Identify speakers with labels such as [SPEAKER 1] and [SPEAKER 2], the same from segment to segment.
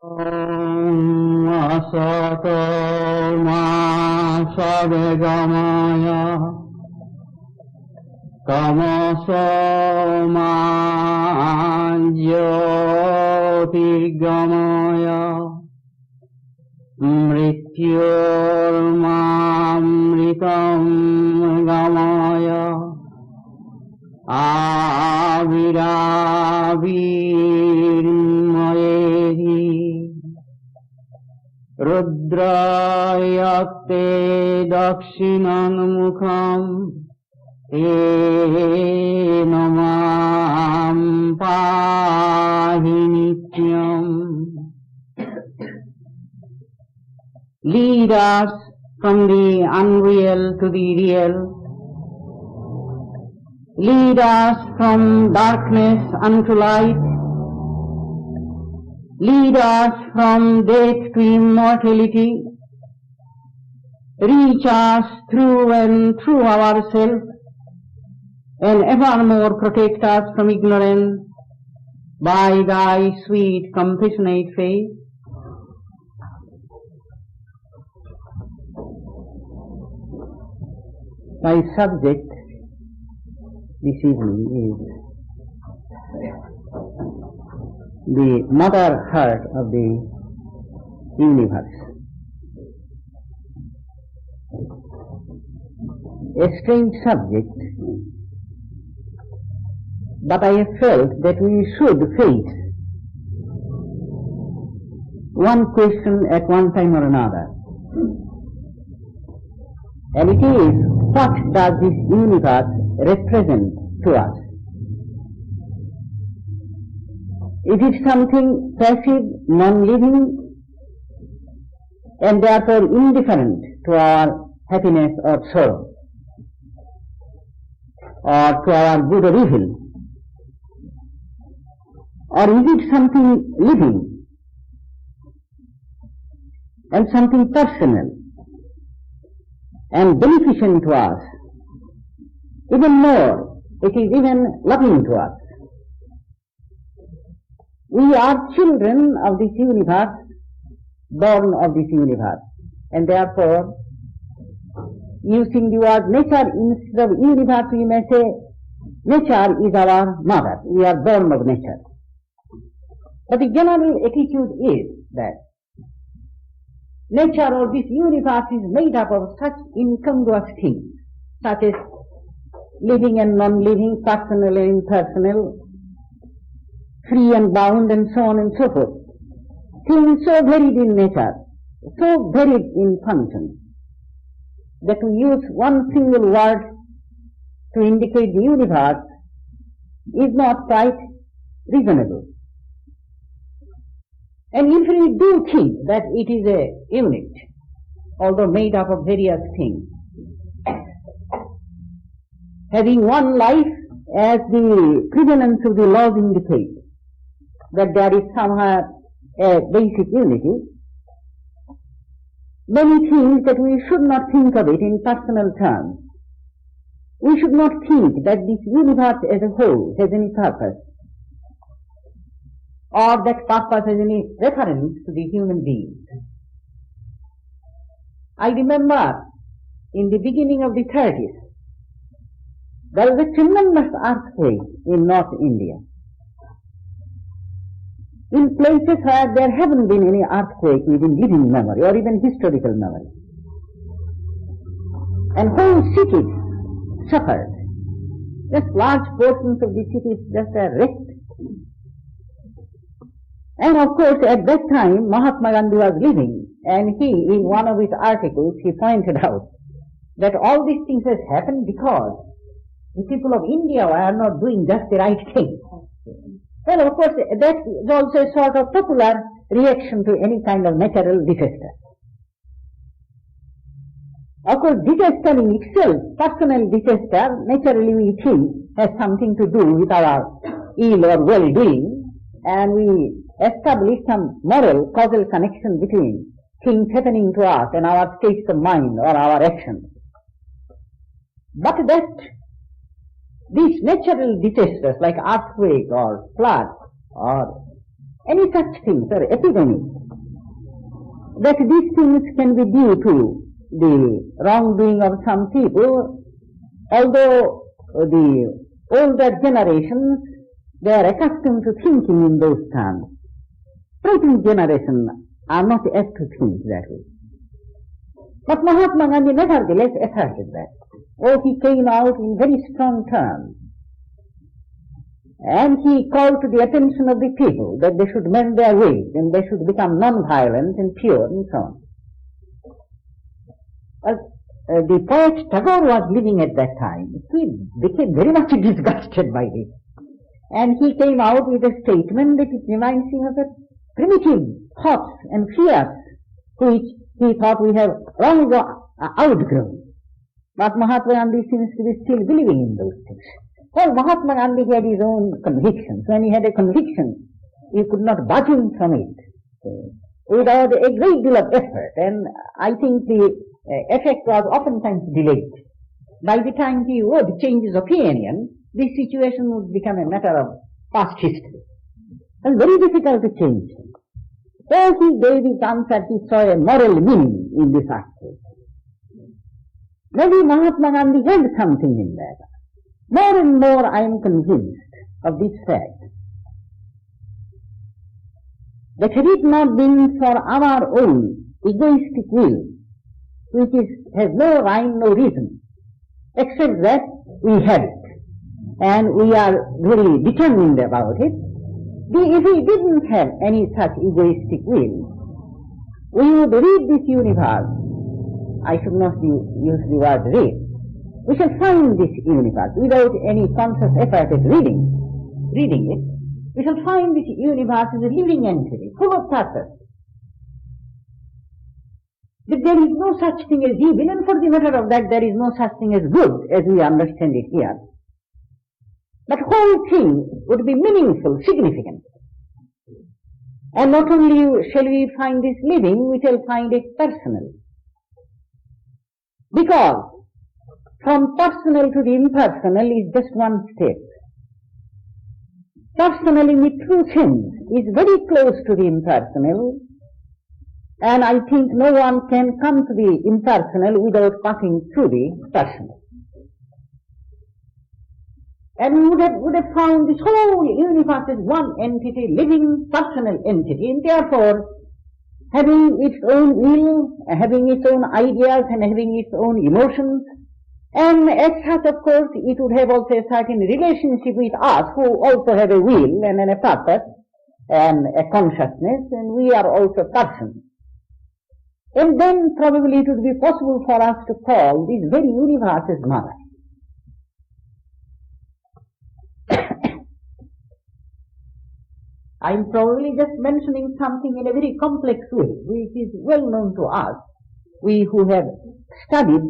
[SPEAKER 1] Asato ma savegamaya tamaso ma jyotirgamaya mrityormamritam gamaya aviravirmayehi rudrayakte dakshinanmukham namam pahi nityam. Lead us from the unreal to the real. Lead us from darkness unto light. Lead us from death to immortality. Reach us through and through ourselves, and evermore protect us from ignorance by thy sweet compassionate face. My subject this evening is the mother heart of the universe. A strange subject, but I have felt that we should face one question at one time or another. And it is, what does this universe represent to us? Is it something passive, non-living, and therefore indifferent to our happiness or sorrow, or to our good or evil? Or is it something living and something personal and beneficent to us? Even more, it is even loving to us. We are children of this universe, born of this universe, and therefore, using the word nature instead of universe, we may say nature is our mother. We are born of nature. But the general attitude is that nature or this universe is made up of such incongruous things, such as living and non-living, personal and impersonal, free and bound, and so on and so forth. Things so varied in nature, so varied in function, that to use one single word to indicate the universe is not quite reasonable. And if we do think that it is a unit, although made up of various things, having one life, as the prevalence of the laws indicate, that there is somehow a basic unity, then we think that we should not think of it in personal terms. We should not think that this universe as a whole has any purpose, or that purpose has any reference to the human beings. I remember in the beginning of the 30s, there was a tremendous earthquake in North India. In places where there haven't been any earthquake within living memory or even historical memory. And whole cities suffered. Just large portions of the cities just are wrecked. And of course at that time Mahatma Gandhi was living, and he, in one of his articles, he pointed out that all these things has happened because the people of India were not doing just the right thing. Well, of course, that is also a sort of popular reaction to any kind of natural disaster. Of course, disaster in itself, personal disaster, naturally we think has something to do with our ill or well-doing, and we establish some moral causal connection between things happening to us and our states of mind or our actions. But that these natural disasters like earthquake or flood or any such things or epidemics, that these things can be due to the wrongdoing of some people, although the older generations, they are accustomed to thinking in those terms. Present generation are not apt to think that way. But Mahatma Gandhi nevertheless asserted that. Oh, he came out in very strong terms. And he called to the attention of the people that they should mend their ways and they should become non-violent and pure and so on. The poet Tagore was living at that time. He became very much disgusted by this. And he came out with a statement that it reminds him of the primitive thoughts and fears which he thought we have long outgrown. But Mahatma Gandhi seems to be still believing in those things. Well, Mahatma Gandhi had his own convictions. When he had a conviction, he could not budge him from it without a great deal of effort. And I think the effect was oftentimes delayed. By the time he would change his opinion, this situation would become a matter of past history. It was very difficult to change him. So he gave his answer, he saw a moral meaning in this aspect. Maybe Mahatma Gandhi had something in that. More and more I am convinced of this fact, that had it not been for our own egoistic will, which has no rhyme, no reason, except that we have it, and we are very determined about it. If we didn't have any such egoistic will, we would read this universe. I should not use the word read. We shall find this universe without any conscious effort at reading it. We shall find this universe as a living entity, full of purpose. But there is no such thing as evil, and for the matter of that, there is no such thing as good, as we understand it here. But whole thing would be meaningful, significant. And not only shall we find this living, we shall find it personal. Because from personal to the impersonal is just one step. Personal in the true sense is very close to the impersonal, and I think no one can come to the impersonal without passing through the personal. And we would have found this whole universe as one entity, living personal entity, and therefore having its own will, having its own ideas and having its own emotions. And as such, of course, it would have also a certain relationship with us who also have a will and a purpose and a consciousness, and we are also persons. And then probably it would be possible for us to call this very universe as mother. I am probably just mentioning something in a very complex way, which is well known to us, we who have studied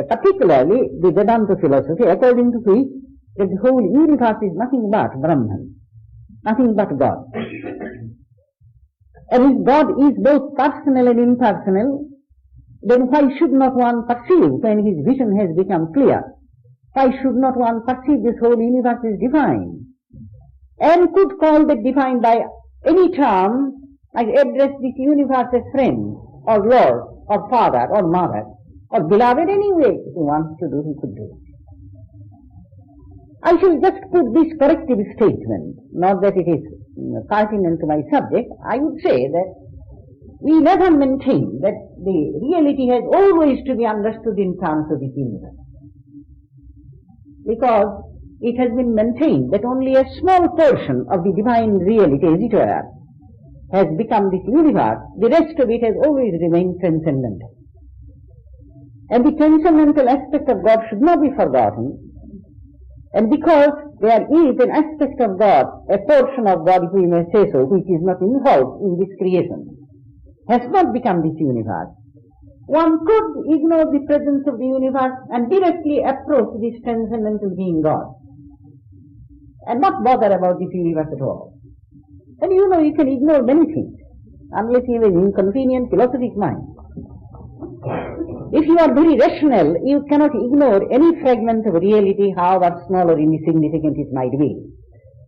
[SPEAKER 1] particularly the Vedanta philosophy, according to which that the whole universe is nothing but Brahman, nothing but God. And if God is both personal and impersonal, then why should not one perceive when his vision has become clear? Why should not one perceive this whole universe is divine? And could call that divine by any term, like address this universe as friend, or Lord, or Father, or Mother, or beloved, any way he wants to do, he could do it. I shall just put this corrective statement, not that it is pertinent to my subject. I would say that we never maintain that the reality has always to be understood in terms of the universe. Because it has been maintained that only a small portion of the divine reality, as it were, has become this universe. The rest of it has always remained transcendental. And the transcendental aspect of God should not be forgotten. And because there is an aspect of God, a portion of God, if we may say so, which is not involved in this creation, has not become this universe, one could ignore the presence of the universe and directly approach this transcendental being God, and not bother about this universe at all. And you know, you can ignore many things, unless you have an inconvenient philosophic mind. If you are very rational, you cannot ignore any fragment of reality, however small or insignificant it might be.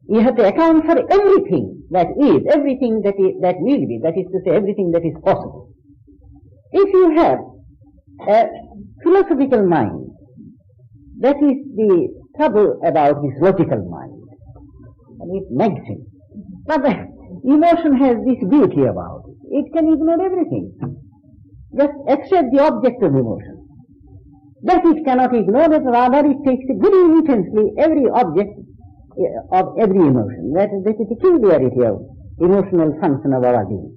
[SPEAKER 1] You have to account for everything that is, everything that will be, that is to say, everything that is possible. If you have a philosophical mind, that is the trouble about this logical mind, and it makes it. But the emotion has this beauty about it. It can ignore everything, just accept the object of emotion. That it cannot ignore it, rather it takes very intensely every object of every emotion. That is the peculiarity of emotional function of our being.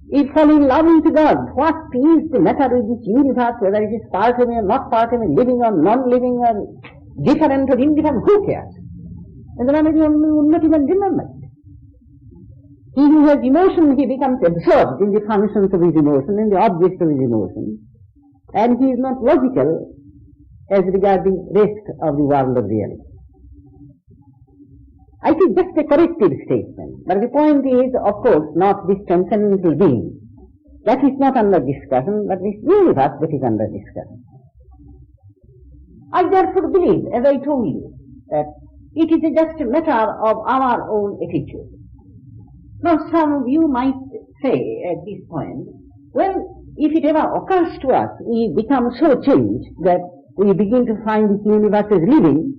[SPEAKER 1] If fall in love with God, what is the matter with this universe, whether it is part of me or not part of me, living or non-living or different or indifferent, who cares? And the man will not even remember it. He who has emotion, he becomes absorbed in the functions of his emotion, in the object of his emotion, and he is not logical as regards the rest of the world of reality. I think just a corrective statement, but the point is, of course, not this transcendental being. That is not under discussion, but this universe that is under discussion. I therefore believe, as I told you, that it is just a matter of our own attitude. Now some of you might say at this point, well, if it ever occurs to us, we become so changed that we begin to find this universe as living,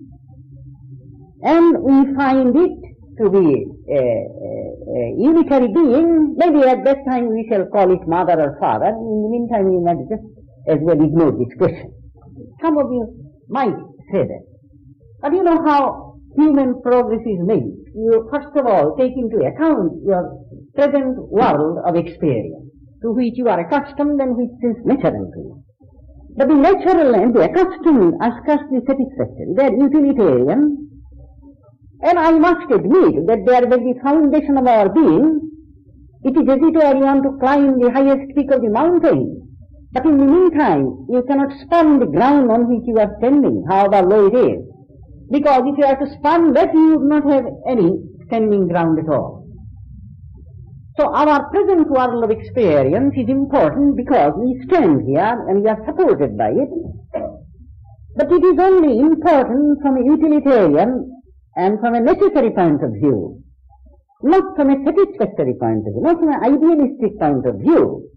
[SPEAKER 1] and we find it to be a unitary being, maybe at that time we shall call it mother or father. In the meantime we might just as well ignore this question. Some of you might say that. But you know how human progress is made. You first of all take into account your present world of experience, to which you are accustomed and which is natural to you. But the natural and the accustomed are scarcely satisfactory. They are utilitarian. And I must admit that they are the foundation of our being. It is as it were you want to climb the highest peak of the mountain, but in the meantime you cannot spurn the ground on which you are standing, however low it is. Because if you are to spurn that, you would not have any standing ground at all. So our present world of experience is important because we stand here and we are supported by it. But it is only important from a utilitarian and from a necessary point of view, not from a satisfactory point of view, not from an idealistic point of view.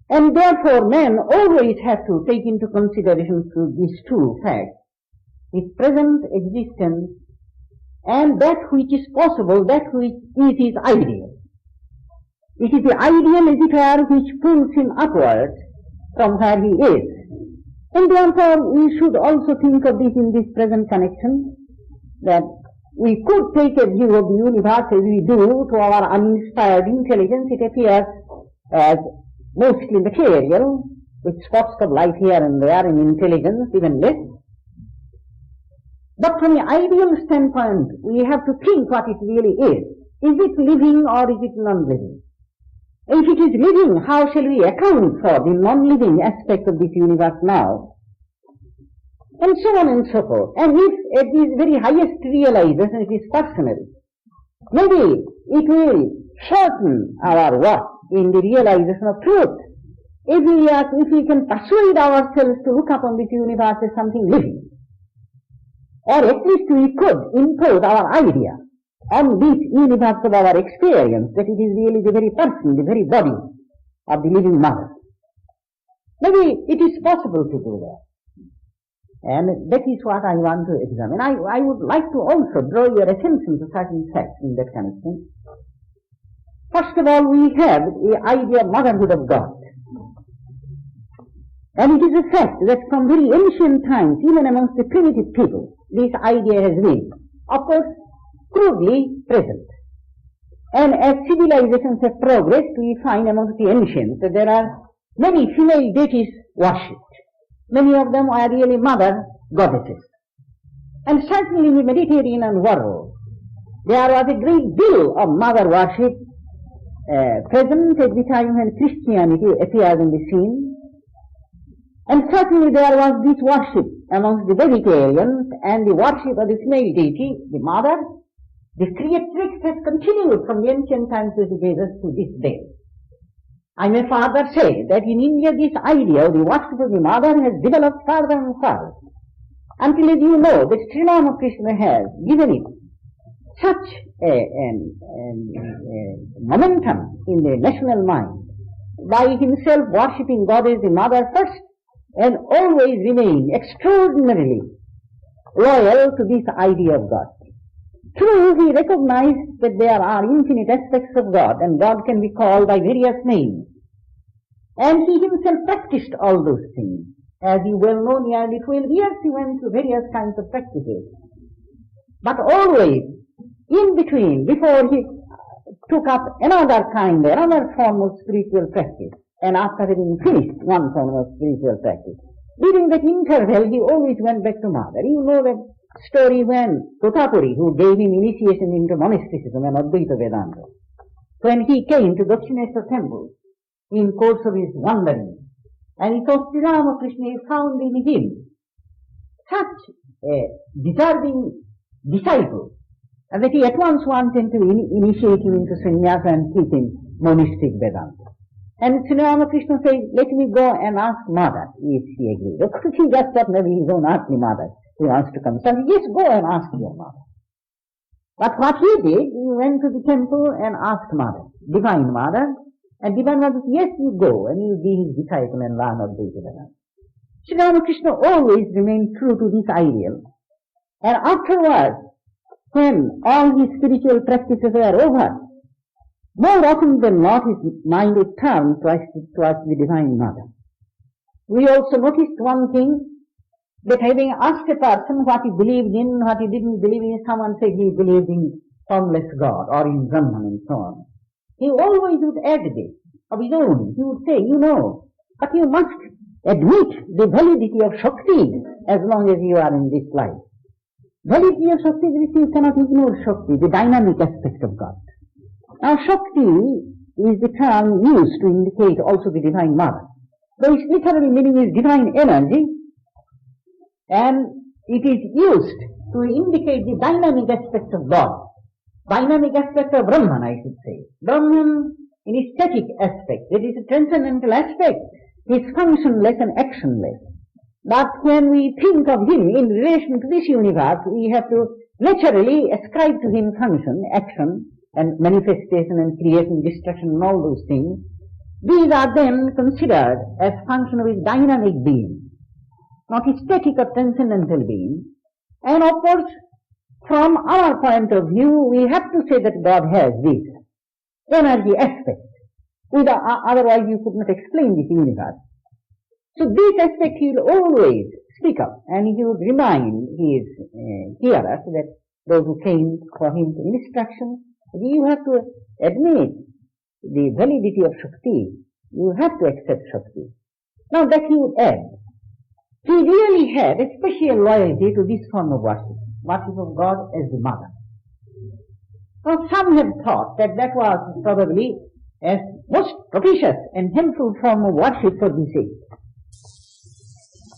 [SPEAKER 1] And therefore man always has to take into consideration these two facts, his present existence and that which is possible, that which is his ideal. It is the ideal, as it were, which pulls him upwards from where he is. And therefore we should also think of this in this present connection, that we could take a view of the universe as we do to our uninspired intelligence. It appears as mostly material, with spots of light here and there, and intelligence even less. But from the ideal standpoint, we have to think what it really is. Is it living or is it non-living? If it is living, how shall we account for the non-living aspect of this universe now? And so on and so forth. And if at this very highest realization it is personal, maybe it will shorten our work in the realization of truth. If we can persuade ourselves to look upon this universe as something living, or at least we could impose our idea on this universe of our experience, that it is really the very person, the very body of the living mother. Maybe it is possible to do that. And that is what I want to examine. I would like to also draw your attention to certain facts in that connection. First of all, we have the idea of motherhood of God. And it is a fact that from very ancient times, even amongst the primitive people, this idea has been, of course, crudely present. And as civilizations have progressed, we find amongst the ancients that there are many female deities worshipped. Many of them are really mother goddesses. And certainly in the Mediterranean world, there was a great deal of mother worship present at the time when Christianity appeared in the scene. And certainly there was this worship amongst the vegetarians, and the worship of the female deity, the mother, the creatrix, has continued from the ancient times of Jesus to this day. I may further say that in India this idea of the worship of the mother has developed further and further, until, as you know, that Sri Ramakrishna has given it such a momentum in the national mind by himself worshipping God as the mother first and always remain extraordinarily loyal to this idea of God. True, he recognized that there are infinite aspects of God and God can be called by various names. And he himself practiced all those things. As you well know, nearly 12 years he went through various kinds of practices. But always, in between, before he took up another form of spiritual practice, and after having finished one form of spiritual practice, during that interval he always went back to Mother. You know that story when Totapuri, who gave him initiation into monasticism and Advaita Vedanta, when he came to Dakshineshwar temple in course of his wandering, and he saw Sri Ramakrishna, he found in him such a deserving disciple that he at once wanted to initiate him into sannyasa and teach him monastic Vedanta. And Sri Ramakrishna said, let me go and ask Mother if she agrees. Of course, he just thought maybe he's going to ask the Mother. He wants to come. So yes, go and ask your Mother. But what he did, he went to the temple and asked Mother, Divine Mother, and Divine Mother said, yes, you go and you be his disciple and learn Advaita Vedanta. Sri Ramakrishna always remained true to this ideal. And afterwards, when all his spiritual practices were over, more often than not his mind would turn towards the Divine Mother. We also noticed one thing, that having asked a person what he believed in, what he didn't believe in, someone said he believed in formless God or in Brahman and so on. He always would add this of his own. He would say, you know, but you must admit the validity of Shakti as long as you are in this life. Validity of Shakti is you cannot ignore Shakti, the dynamic aspect of God. Now Shakti is the term used to indicate also the Divine Mother. Though its literal meaning is divine energy, and it is used to indicate the dynamic aspect of God. Dynamic aspect of Brahman, I should say. Brahman in its static aspect, that is a transcendental aspect, is functionless and actionless. But when we think of him in relation to this universe, we have to naturally ascribe to him function, action, and manifestation and creation, destruction and all those things. These are then considered as function of his dynamic being, not his static or transcendental being. And of course, from our point of view, we have to say that God has this energy aspect. Otherwise you could not explain this universe. So this aspect he will always speak of, and he would remind his hearers, that those who came for him to instruction, you have to admit the validity of Shakti. You have to accept Shakti. Now that he would add, he really had a special loyalty to this form of worship of God as the Mother. Now some have thought that that was probably a most propitious and helpful form of worship for this age.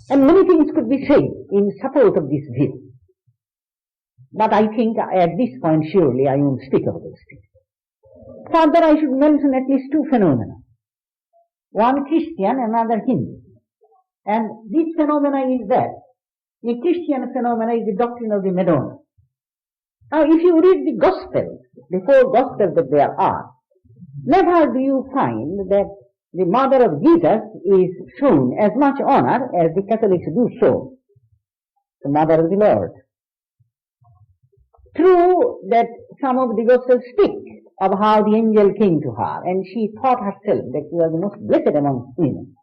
[SPEAKER 1] And many things could be said in support of this view. But I think at this point surely I won't speak of those things. Further I should mention at least two phenomena. One Christian, another Hindu. And this phenomena is that the Christian phenomena is the doctrine of the Madonna. Now if you read the Gospels, the four Gospels that there are, never do you find that the mother of Jesus is shown as much honor as the Catholics do show the mother of the Lord. True that some of the Gospels speak of how the angel came to her and she thought herself that she was the most blessed among women.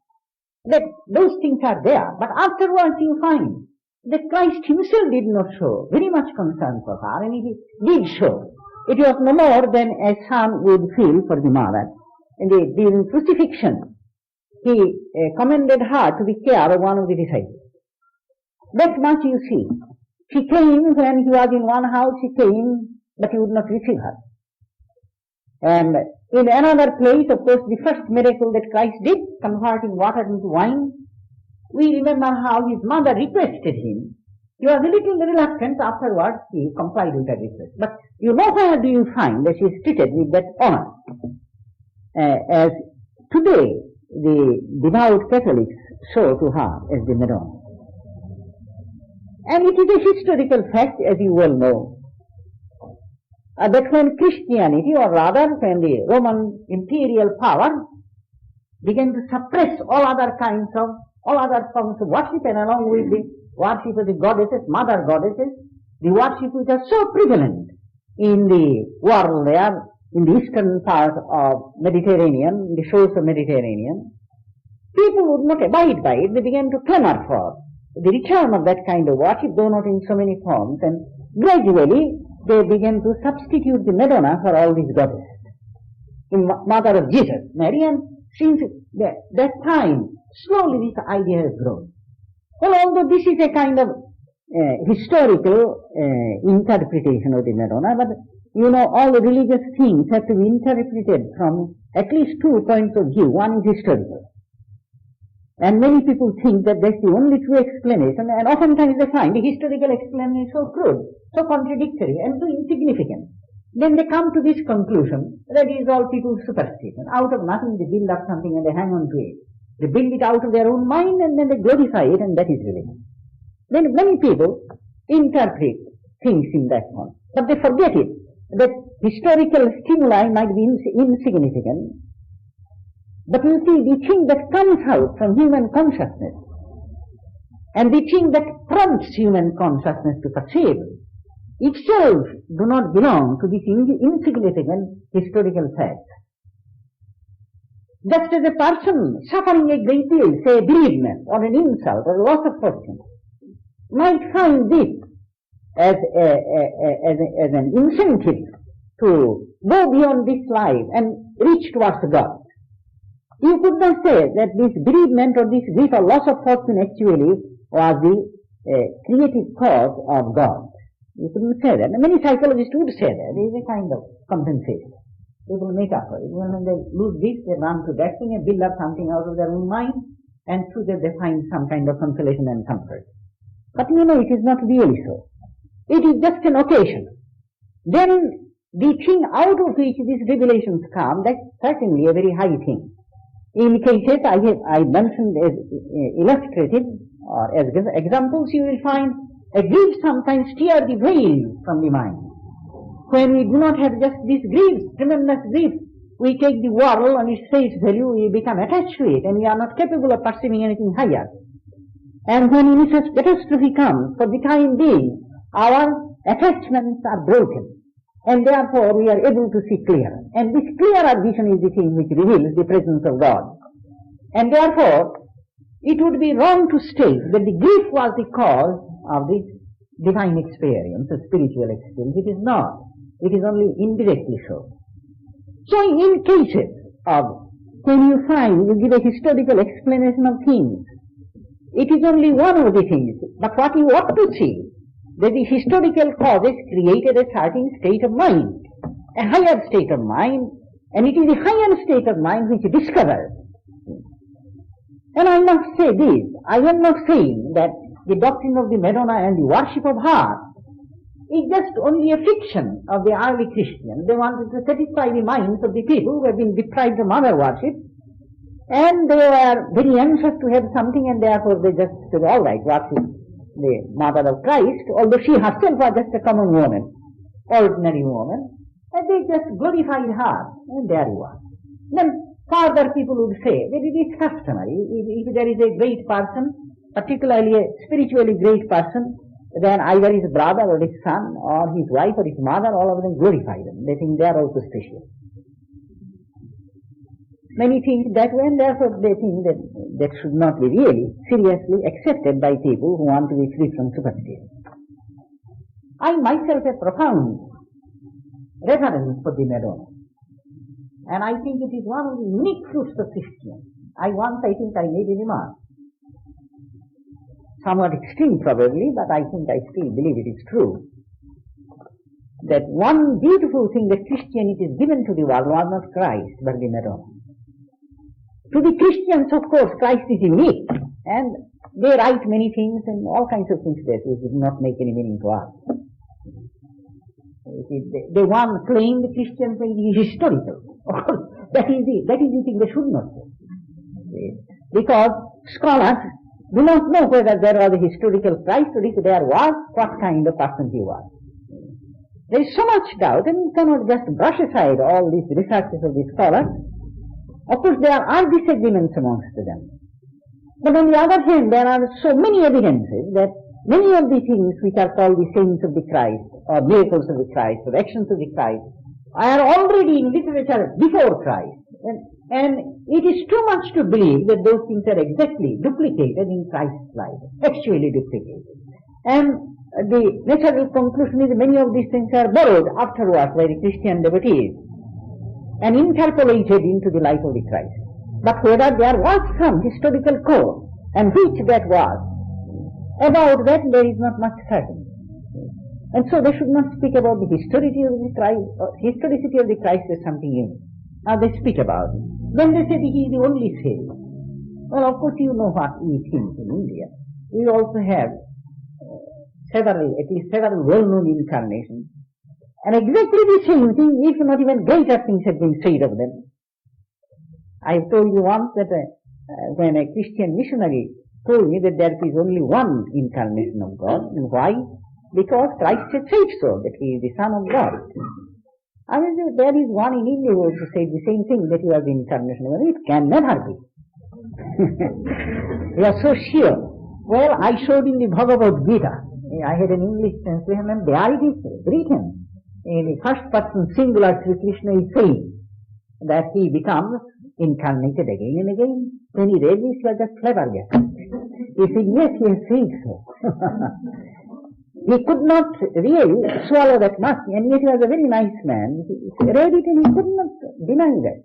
[SPEAKER 1] That those things are there, but afterwards you find that Christ himself did not show very much concern for her, and he did show. It was no more than a son would feel for the mother. During crucifixion, he commended her to the care of one of the disciples. That much you see. She came when he was in one house, she came, but he would not receive her. And in another place, of course, the first miracle that Christ did, converting water into wine, we remember how his mother requested him. He was a little reluctant, afterwards he complied with that request. But you know where do you find that she is treated with that honor? As today the devout Catholics show to her as the Madonna. And it is a historical fact, as you well know, that when Christianity, or rather when the Roman imperial power began to suppress all other forms of worship, and along with the worship of the goddesses, mother goddesses, the worship which was so prevalent in the world there, in the eastern part of Mediterranean, the shores of Mediterranean, people would not abide by it. They began to clamor for the return of that kind of worship, though not in so many forms, and gradually they began to substitute the Madonna for all these goddesses, in mother of Jesus, Mary, and since that time, slowly this idea has grown. Well, although this is a kind of historical interpretation of the Madonna, but you know, all the religious things have to be interpreted from at least 2 points of view. One is historical. And many people think that that's the only true explanation, and oftentimes they find the historical explanation so crude, so contradictory, and so insignificant. Then they come to this conclusion that it is all people's superstition. Out of nothing they build up something and they hang on to it. They build it out of their own mind and then they glorify it, and that is religion. Then many people interpret things in that one, but they forget it, that historical stimuli might be insignificant. But you see, the thing that comes out from human consciousness and the thing that prompts human consciousness to perceive itself do not belong to this insignificant historical fact. Just as a person suffering a great deal, say a bereavement or an insult or a loss of fortune, might find this as an incentive to go beyond this life and reach towards God. You could not say that this bereavement or this grief or loss of fortune actually was the creative cause of God. You couldn't say that. Many psychologists would say that. It is a kind of compensation. People make up for it. When they lose this, they run to that thing and build up something out of their own mind, and through that they find some kind of consolation and comfort. But you know, it is not really so. It is just an occasion. Then the thing out of which these revelations come, that's certainly a very high thing. In cases I mentioned as illustrative or as examples, you will find a grief sometimes tear the veil from the mind. When we do not have just this grief, tremendous grief, we take the world on its face value, we become attached to it, and we are not capable of perceiving anything higher. And when any such catastrophe comes, for the time being, our attachments are broken, and therefore we are able to see clearer. And this clearer vision is the thing which reveals the presence of God. And therefore, it would be wrong to state that the grief was the cause of this divine experience, the spiritual experience. It is not. It is only indirectly so. So in cases of when you find, you give a historical explanation of things, it is only one of the things. But what you ought to see, that the historical causes created a certain state of mind, a higher state of mind, and it is the higher state of mind which discovers. And I must say this, I am not saying that the doctrine of the Madonna and the worship of her is just only a fiction of the early Christians. They wanted to satisfy the minds of the people who have been deprived of mother worship, and they were very anxious to have something, and therefore they just said, all right, worship the mother of Christ, although she herself was just a common woman, ordinary woman, and they just glorified her, and there you are. Then further people would say that it is customary, if there is a great person, particularly a spiritually great person, then either his brother or his son or his wife or his mother, all of them glorify them. They think they are also special. Many think that way, and therefore they think that that should not be really seriously accepted by people who want to be free from superstition. I myself have profound reverence for the Madonna, and I think it is one of the unique fruits of Christianity. I think I made a remark, somewhat extreme probably, but I think I still believe it is true, that one beautiful thing that Christianity has given to the world was not Christ, but the Madonna. To the Christians, of course, Christ is unique, and they write many things and all kinds of things that do not make any meaning to us. They one claim the Christian faith is historical. Of course, that is the thing they should not say. Because scholars do not know whether there was a historical Christ or if there was, what kind of person he was. There is so much doubt, and you cannot just brush aside all these researches of these scholars. Of course, there are disagreements amongst them. But on the other hand, there are so many evidences that many of the things which are called the sayings of the Christ, or miracles of the Christ, or actions of the Christ, are already in literature before Christ. And it is too much to believe that those things are exactly duplicated in Christ's life, actually duplicated. And the natural conclusion is many of these things are borrowed afterwards by the Christian devotees and interpolated into the life of the Christ. But whether there was some historical core, and which that was, about that there is not much certainty. And so they should not speak about the historicity of the Christ, historicity of the Christ as something unique. Now they speak about it. Then they say that he is the only Savior. Well, of course you know what we think in India. We also have at least several well-known incarnations. And exactly the same thing, if not even greater things have been said of them. I have told you once that when a Christian missionary told me that there is only one incarnation of God. And why? Because Christ had said so, that he is the Son of God. I mean, there is one in India who also said the same thing, that you are the incarnation of God. It can never be. You are so sure. Well, I showed in the Bhagavad Gita. I had an English translation, and there it is written. In the first person singular, Sri Krishna is saying that he becomes incarnated again and again. When he read this, he was just flabbergasted. He said, yes, he has said so. He could not really swallow that much, and yet he was a very nice man. He read it and he could not deny that.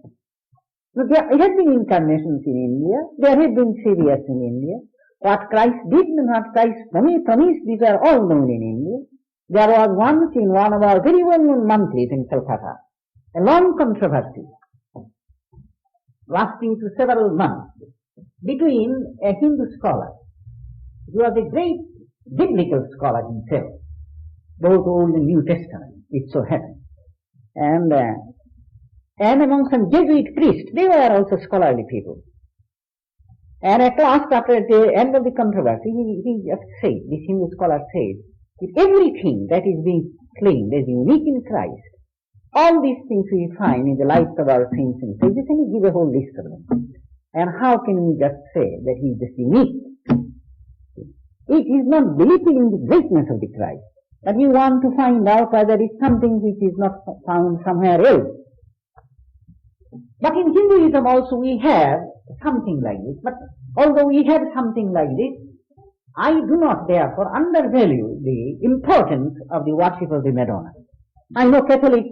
[SPEAKER 1] So there have been incarnations in India, there have been saviors in India. What Christ did and what Christ promised, these are all known in India. There was once in one of our very well-known monthlies in Calcutta, a long controversy lasting to several months between a Hindu scholar, who was a great biblical scholar himself, both Old and New Testament, it so happened, and among some Jesuit priests. They were also scholarly people. And at last, after the end of the controversy, he just said, this Hindu scholar said, that everything that is being claimed as unique in Christ, all these things we find in the lives of our saints and sages, and he give a whole list of them. And how can we just say that he is just unique? It is not belittling the greatness of the Christ, but you want to find out whether it is something which is not found somewhere else. But in Hinduism also we have something like this. But although we have something like this, I do not therefore undervalue the importance of the worship of the Madonna. I know Catholic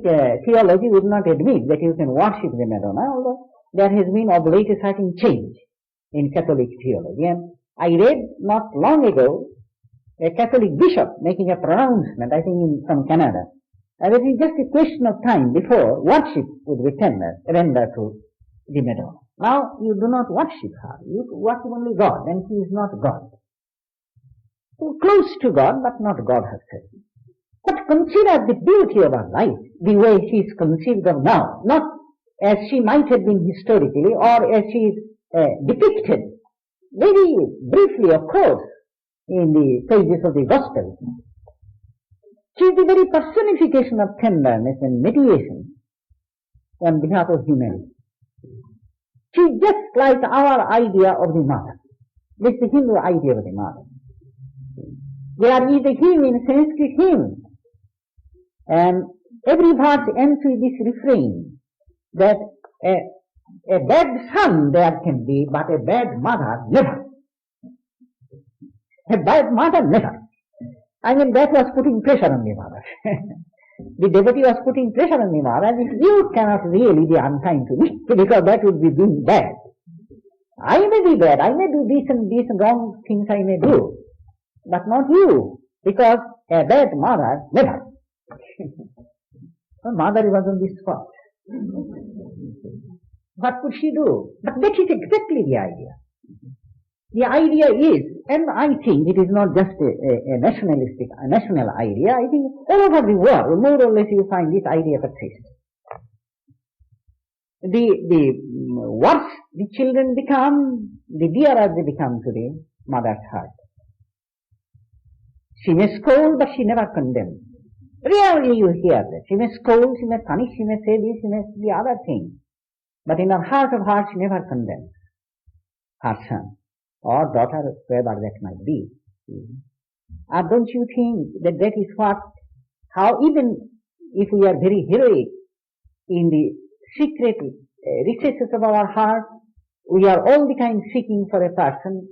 [SPEAKER 1] theology would not admit that you can worship the Madonna, although there has been of late a certain change in Catholic theology. And I read not long ago a Catholic bishop making a pronouncement, I think from Canada, that it is just a question of time before worship would be rendered to the Madonna. Now you do not worship her, you worship only God, and she is not God. So close to God, but not God herself. But consider the beauty of her life, the way she is conceived of now, not as she might have been historically, or as she is depicted very briefly, of course, in the pages of the Gospel. She is the very personification of tenderness and mediation on behalf of humanity. She is just like our idea of the mother. This is the Hindu idea of the mother. There is a hymn in Sanskrit hymn, and every verse ends with this refrain, that a bad son there can be, but a bad mother never. A bad mother never. I mean, that was putting pressure on the mother. The devotee was putting pressure on the mother, and you cannot really be unkind to me, because that would be being bad. I may be bad, I may do these wrong things I may do, but not you, because a bad mother never. The mother was on the spot. What could she do? But that is exactly the idea. The idea is, and I think it is not just a national idea, I think all over the world, more or less you find this idea persists. The worse the children become, the dearer they become to the mother's heart. She may scold, but she never condemns. Rarely you hear that. She may scold, she may punish, she may say this, she may say the other thing. But in her heart of hearts, she never condemns her son or daughter, whoever that might be. Don't you think that that is how even if we are very heroic in the secret recesses of our heart, we are all the time seeking for a person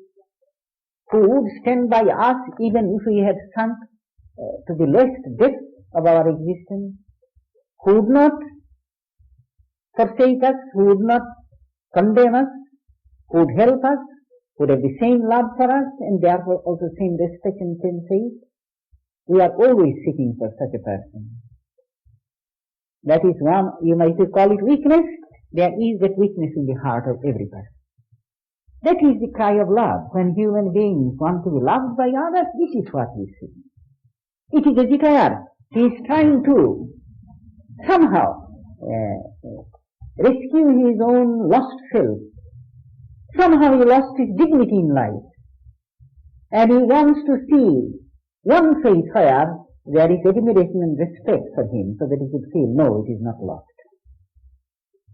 [SPEAKER 1] who would stand by us even if we had sunk to the lowest depth of our existence, who would not forsake us, who would not condemn us, who would help us, who would have the same love for us and therefore also same respect and same faith. We are always seeking for such a person. That is one, you might call it weakness. There is that weakness in the heart of every person. That is the cry of love. When human beings want to be loved by others, this is what we see. It is a desire. He is trying to somehow rescue his own lost self. Somehow he lost his dignity in life. And he wants to see one face where there is admiration and respect for him so that he could feel, no, it is not lost.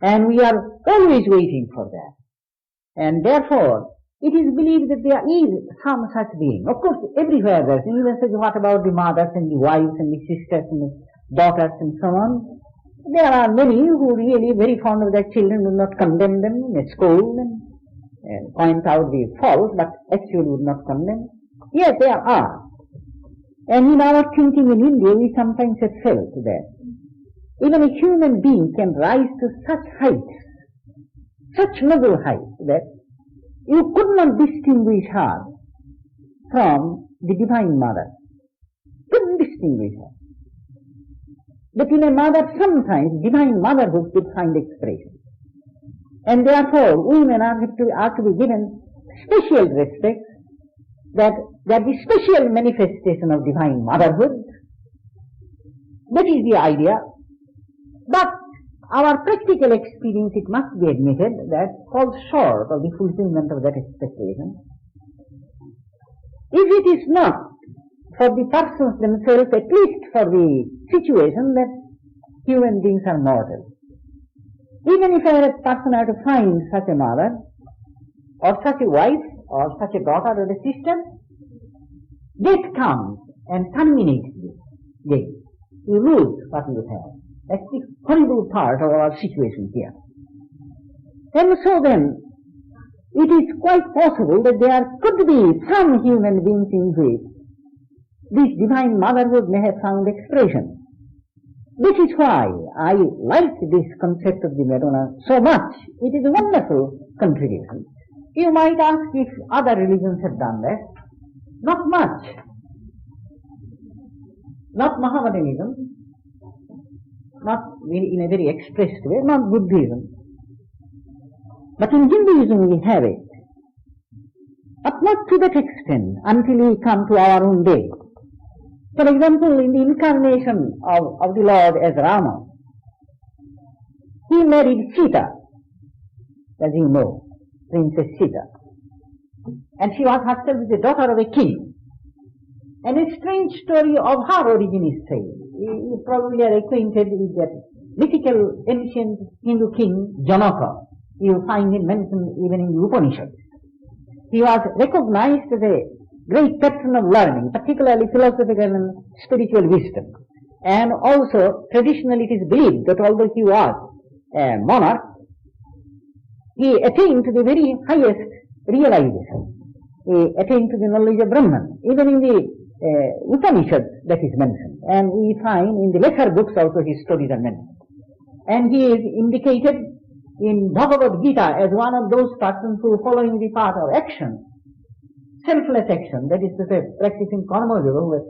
[SPEAKER 1] And we are always waiting for that. And therefore, it is believed that there is some such being. Of course, everywhere there is. Even say, what about the mothers and the wives and the sisters and the daughters and so on? There are many who really very fond of their children, do not condemn them, may scold and point out the fault, but actually would not condemn. Yes, there are. And in our thinking in India, we sometimes have felt that even a human being can rise to such heights, such noble heights, that you could not distinguish her from the Divine Mother. Couldn't distinguish her. But in a mother, sometimes Divine Motherhood could find expression. And therefore, women are to be given special respect, that the special manifestation of Divine Motherhood. That is the idea. But our practical experience, it must be admitted, that falls short of the fulfillment of that expectation. If it is not for the persons themselves, at least for the situation that human beings are mortal. Even if a person had to find such a mother, or such a wife, or such a daughter or a sister, death comes and terminates this. You lose what you have. That's the horrible part of our situation here. And so then, it is quite possible that there could be some human beings in which this Divine Motherhood may have found expression. This is why I like this concept of the Madonna so much. It is a wonderful contribution. You might ask if other religions have done that. Not much. Not Mohammedanism, not in a very expressed way, not Buddhism. But in Hinduism we have it. But not to that extent until we come to our own day. For example, in the incarnation of the Lord as Rama, he married Sita, as you know, Princess Sita. And she was herself the daughter of a king. And a strange story of her origin is told. You probably are acquainted with that mythical ancient Hindu king, Janaka. You find him mentioned even in the Upanishads. He was recognized as a great patron of learning, particularly philosophical and spiritual wisdom. And also, traditionally it is believed that although he was a monarch, he attained to the very highest realization. He attained to the knowledge of Brahman. Even in the Upanishads that is mentioned. And we find in the lesser books also his stories are mentioned. And he is indicated in Bhagavad Gita as one of those persons who, following the path of action, selfless action, that is to say, practicing karma yoga, who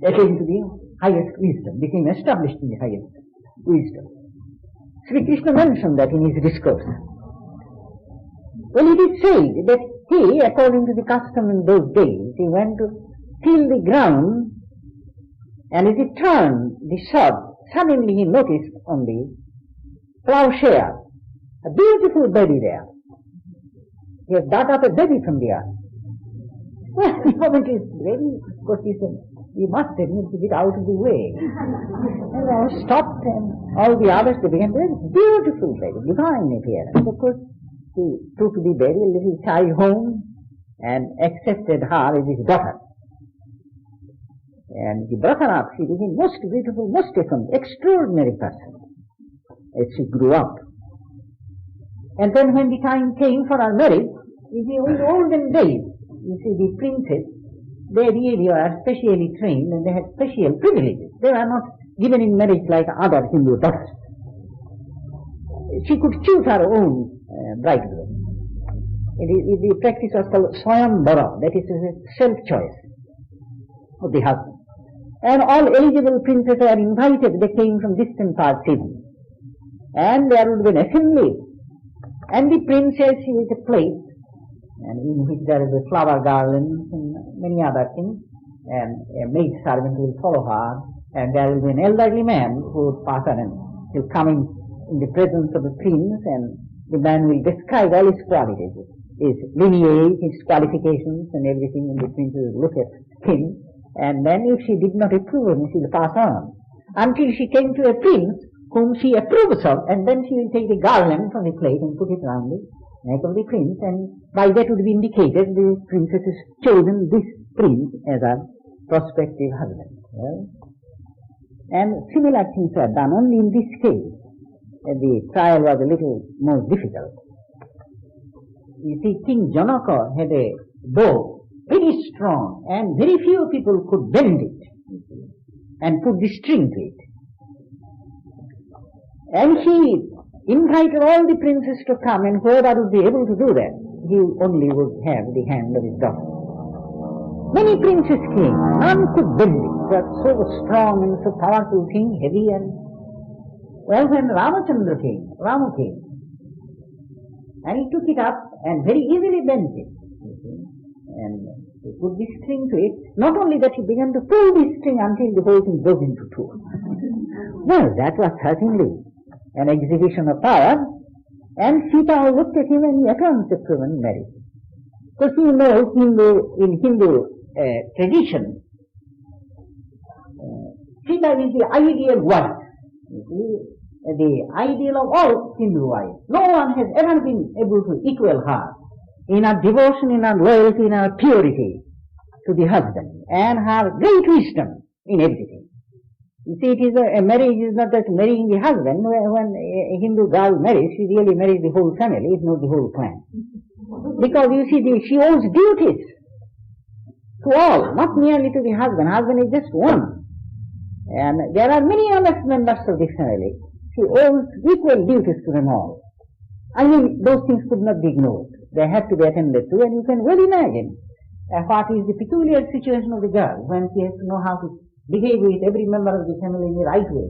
[SPEAKER 1] attained to the highest wisdom, became established in the highest wisdom. Sri Krishna mentioned that in his discourse. Well, it is said that he, according to the custom in those days, he went to till the ground, and as he turned the sword, suddenly he noticed on the plowshare a beautiful baby there. He has dug up a baby from the earth. Well, the moment is very, of course, he said, You must admit to get out of the way. And I stopped, and all the others, they began to say, beautiful lady, divine appearance. Of course, he took the very little child home and accepted her as his daughter. And he brought her up. She became most beautiful, most extraordinary person as she grew up. And then when the time came for her marriage, in the olden days, you see, the princes, they really were specially trained and they had special privileges. They were not given in marriage like other Hindu daughters. She could choose her own bridegroom. The practice was called Swayambara, that is self-choice of the husband. And all eligible princes were invited. They came from distant parts even. And there would be an assembly. And the princess is a plate, and in which there is a flower garland and many other things, and a maid servant will follow her, and there will be an elderly man who would pass her, and he'll come in the presence of the prince, and the man will describe all his qualities, his lineage, his qualifications, and everything, and the prince will look at him, and then if she did not approve him, she will pass on, until she came to a prince whom she approves of, and then she will take the garland from the plate and put it round the neck of the prince, and by that would be indicated the princess has chosen this prince as a prospective husband. Well, and similar things were done. Only in this case, the trial was a little more difficult. You see, King Janaka had a bow, very strong, and very few people could bend it and put the string to it. And he invited all the princes to come, and whoever would be able to do that, he only would have the hand of his daughter. Many princes came, none could bend it. It was so strong and so powerful thing, heavy, and well, when Rama came, and he took it up and very easily bent it, and he put the string to it. Not only that, he began to pull the string until the whole thing broke into two. Well, that was certainly an exhibition of power, and Sita looked at him and he at once approved and married. Because you know, in Hindu tradition, Sita is the ideal wife, the ideal of all Hindu wives. No one has ever been able to equal her in her devotion, in her loyalty, in her purity to the husband, and her great wisdom in everything. You see, it is a marriage is not just marrying the husband. When a Hindu girl marries, she really marries the whole family, if not the whole clan. Because you see, she owes duties to all, not merely to the husband. Husband is just one. And there are many other members of the family. She owes equal duties to them all. I mean, those things could not be ignored. They had to be attended to, and you can well imagine what is the peculiar situation of the girl when she has to know how to behave with every member of the family in the right way.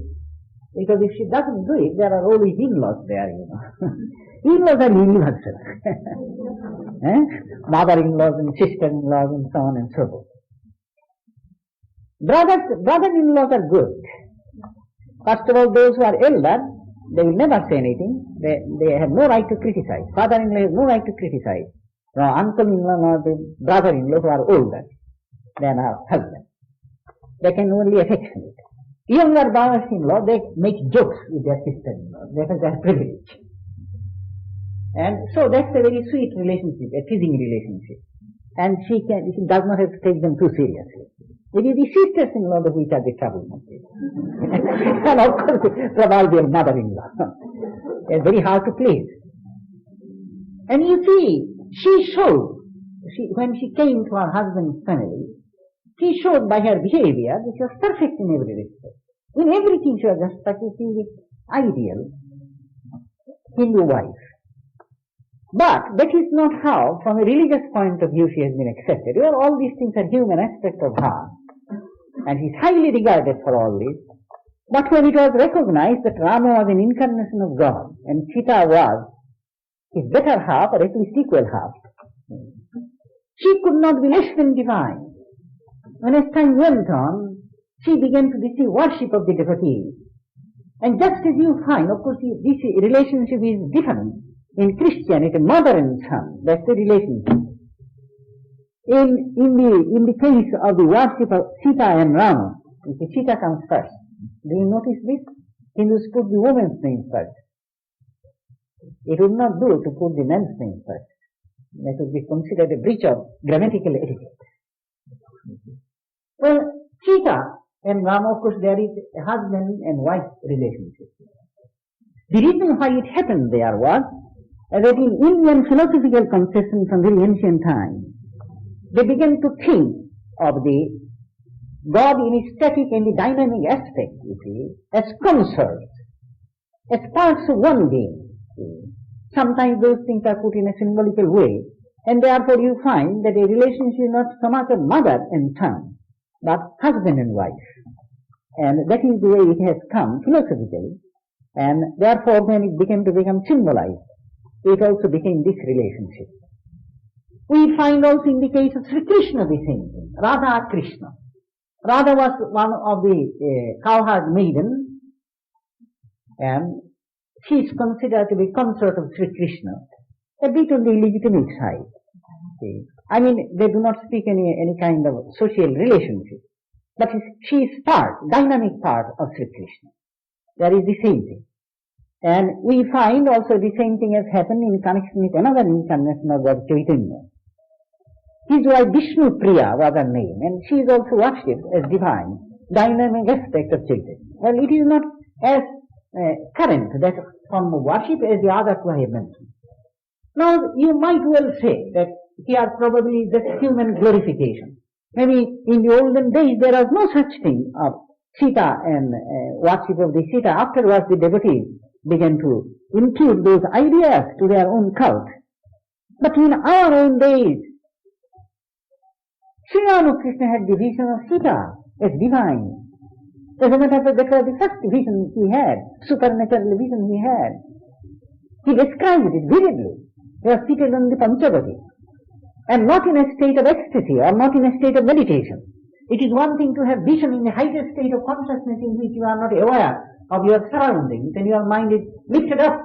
[SPEAKER 1] Because if she doesn't do it, there are always in-laws there, you know. In-laws are universal. Mother-in-laws and sister-in-laws and so on and so forth. Brother-in-laws are good. First of all, those who are elder, they will never say anything. They have no right to criticize. Father-in-law has no right to criticize. No uncle-in-law nor the brother-in-law who are older than our husband. They can only affectionate. Younger brothers-in-law, they make jokes with their sister-in-law. That is their privilege. And so that's a very sweet relationship, a teasing relationship. And she does not have to take them too seriously. It is the sisters-in-law which are the troublemakers. And of course, the proverbial mother-in-law. They're very hard to please. And you see, she showed, when she came to her husband's family, she showed by her behavior that she was perfect in every respect. In everything she was just practicing the ideal Hindu wife. But that is not how, from a religious point of view, she has been accepted. All these things are human aspects of her. And she is highly regarded for all this. But when it was recognized that Rama was an incarnation of God, and Sita was his better half, or at least equal half, she could not be less than divine. And as time went on, she began to receive worship of the devotees. And just as you find, of course, this relationship is different in Christianity, mother and son. That's the relationship. In the case of the worship of Sita and Rama, the Sita comes first. Do you notice this? Hindus put the woman's name first. It would not do to put the man's name first. That would be considered a breach of grammatical etiquette. Well, Sita and Rama, of course, there is a husband and wife relationship. The reason why it happened there was that in Indian philosophical conception from very ancient times, they began to think of the God in its static and the dynamic aspect, you see, as consorts, as parts of one being. Sometimes those things are put in a symbolical way, and therefore you find that a relationship is not so much of mother and son, but husband and wife. And that is the way it has come philosophically, and therefore when it began to become symbolized, it also became this relationship. We find also in the case of Sri Krishna the same thing, Radha Krishna. Radha was one of the cowherd maidens, and she is considered to be consort of Sri Krishna, a bit on the illegitimate side. See? I mean, they do not speak any kind of social relationship, but she is dynamic part of Sri Krishna. There is the same thing. And we find also the same thing has happened in connection with another incarnation of Lord Chaitanya. His wife Vishnu Priya was her name, and she is also worshipped as divine, dynamic aspect of Chaitanya. Well, it is not as current, that form of worship, as the other two I have mentioned. Now, you might well say that here probably just human glorification. Maybe in the olden days there was no such thing of Sita and worship of the Sita. Afterwards the devotees began to include those ideas to their own cult. But in our own days, Sri Ramakrishna had the vision of Sita as divine. As a matter of fact, that was the first vision he had, supernatural vision he had. He described it vividly. He was seated on the Panchavati, and not in a state of ecstasy or not in a state of meditation. It is one thing to have vision in the highest state of consciousness in which you are not aware of your surroundings and your mind is lifted up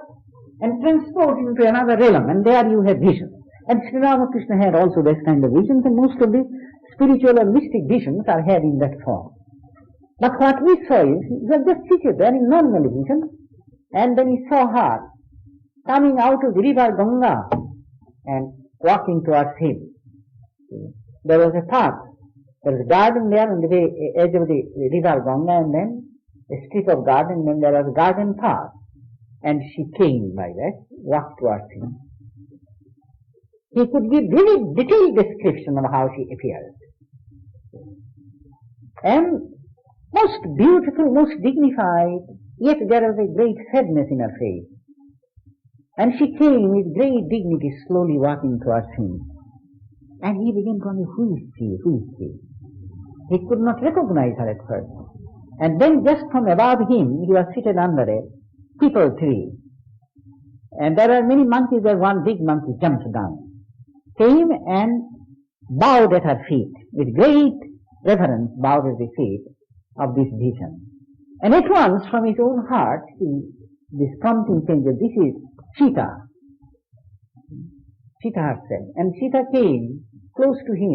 [SPEAKER 1] and transported into another realm, and there you have vision. And Sri Ramakrishna had also this kind of visions, and most of the spiritual and mystic visions are had in that form. But what we saw is, he was just seated there in normal vision, and then he saw her coming out of the river Ganga and walking towards him. There was a path, there was a garden there on the edge of the river Ganga, and then a strip of garden, and then there was a garden path. And she came by that, walked towards him. He could give vivid, detailed description of how she appeared. And most beautiful, most dignified, yet there was a great sadness in her face. And she came with great dignity, slowly walking towards him. And he began to wonder, who is she, who is she? He could not recognize her at first. And then just from above him, he was seated under a peepal tree. And there are many monkeys there, one big monkey jumped down, came and bowed at her feet, with great reverence bowed at the feet of this vision. And at once, from his own heart, this prompting came that this is Sita herself. And Sita came close to him.